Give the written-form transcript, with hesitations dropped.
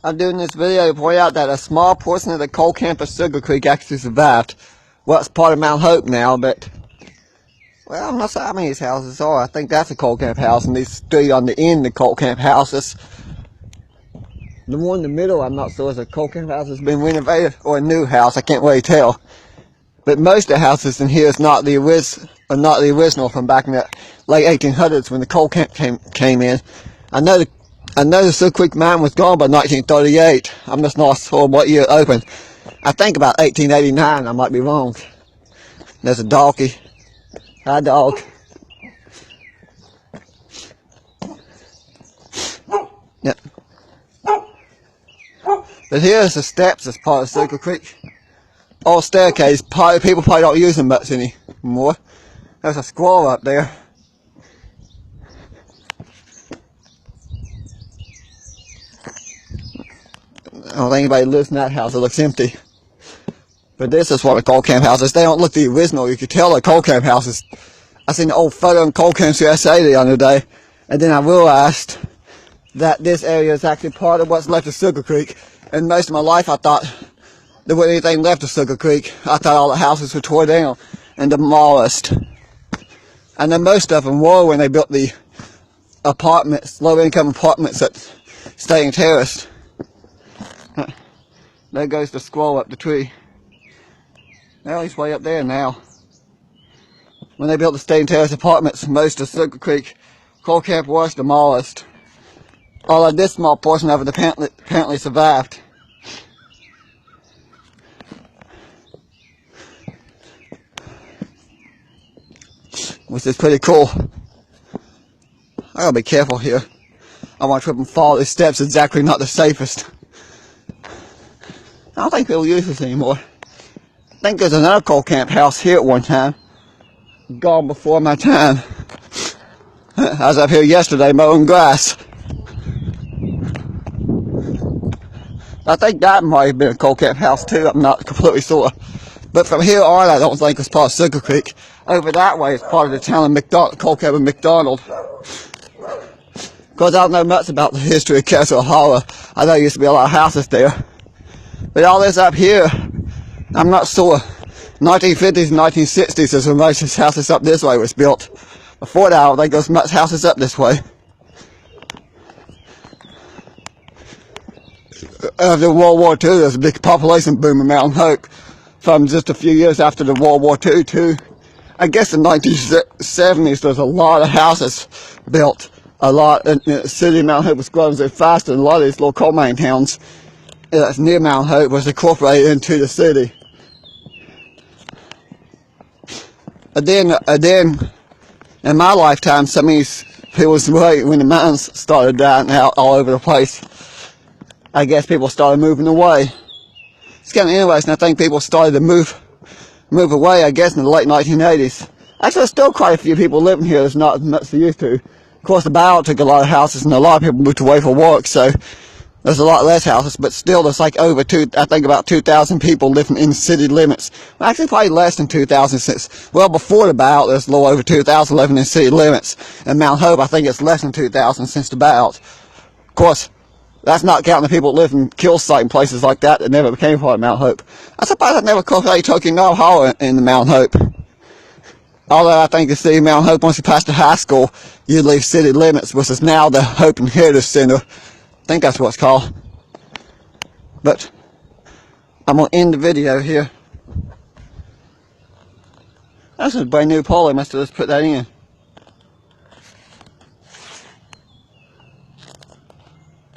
I'm doing this video to point out that a small portion of the coal camp of Sugar Creek actually survived. Well, it's part of Mount Hope now, but, well, I'm not sure how many these houses are. I think that's a coal camp house, and these three on the end of the coal camp houses. The one in the middle, I'm not sure if a coal camp house has been renovated or a new house. I can't really tell. But most of the houses in here is not the original from back in the late 1800s when the coal camp came in. I know the Sugar Creek mine was gone by 1938. I'm just not sure what year it opened. I think about 1889. I might be wrong. There's a doggy. Hi, dog. Yep. But here's the steps as part of Sugar Creek. Old staircase. People probably don't use them much anymore. There's a squirrel up there. I don't think anybody lives in that house. It looks empty. But this is what a coal camp house is. They don't look the original. You could tell they're coal camp houses. I seen an old photo in Coal Camp USA the other day, and then I realized that this area is actually part of what's left of Sugar Creek. And most of my life I thought there wasn't anything left of Sugar Creek. I thought all the houses were torn down and demolished. And then most of them were when they built the apartments, low-income apartments at Staying Terrace. There goes the squirrel up the tree. Well, he's way up there now. When they built the Staying Terrace apartments, most of Sugar Creek coal camp was demolished. Although this small portion of it apparently survived. Which is pretty cool. I gotta be careful here. I want to trip and fall. These steps is exactly not the safest. I don't think people use this anymore. I think there's another coal camp house here at one time. Gone before my time. I was up here yesterday mowing grass. I think that might have been a coal camp house too. I'm not completely sure. But from here on, I don't think it's part of Sugar Creek. Over that way, it's part of the town of McDonald, coal camp of McDonald. Because I don't know much about the history of Castle Hollow. I know there used to be a lot of houses there. But all this up here, I'm not sure. 1950s and 1960s is when most of these houses up this way was built. Before that, I don't think there's much houses up this way. After World War II, there's a big population boom in Mount Hope. From just a few years after the World War II to, I guess, the 1970s, there's a lot of houses built. A lot. And the city of Mount Hope was growing so fast, and a lot of these little coal mine towns that's near Mount Hope was incorporated into the city. And then, in my lifetime, some of these people was right when the mines started dying out all over the place. I guess people started moving away. It's kind of interesting. I think people started to move away, I guess, in the late 1980s. Actually, there's still quite a few people living here that's not as much as they used to. Of course, the buyout took a lot of houses, and a lot of people moved away for work, so there's a lot less houses, but still there's like I think about 2,000 people living in city limits. Well, actually, probably less than 2,000 since, well, before the buyout, there's a little over 2,000 living in city limits. In Mount Hope, I think it's less than 2,000 since the buyout. Of course, that's not counting the people that live in kill site and places like that that never became part of Mount Hope. I suppose I never cultivated Tokyo Hollow in the Mount Hope. Although I think the city of Mount Hope, once you pass the high school, you leave city limits, which is now the Hope and Heritage Center. I think that's what it's called. But I'm going to end the video here. That's a brand new pole. I must have just put that in.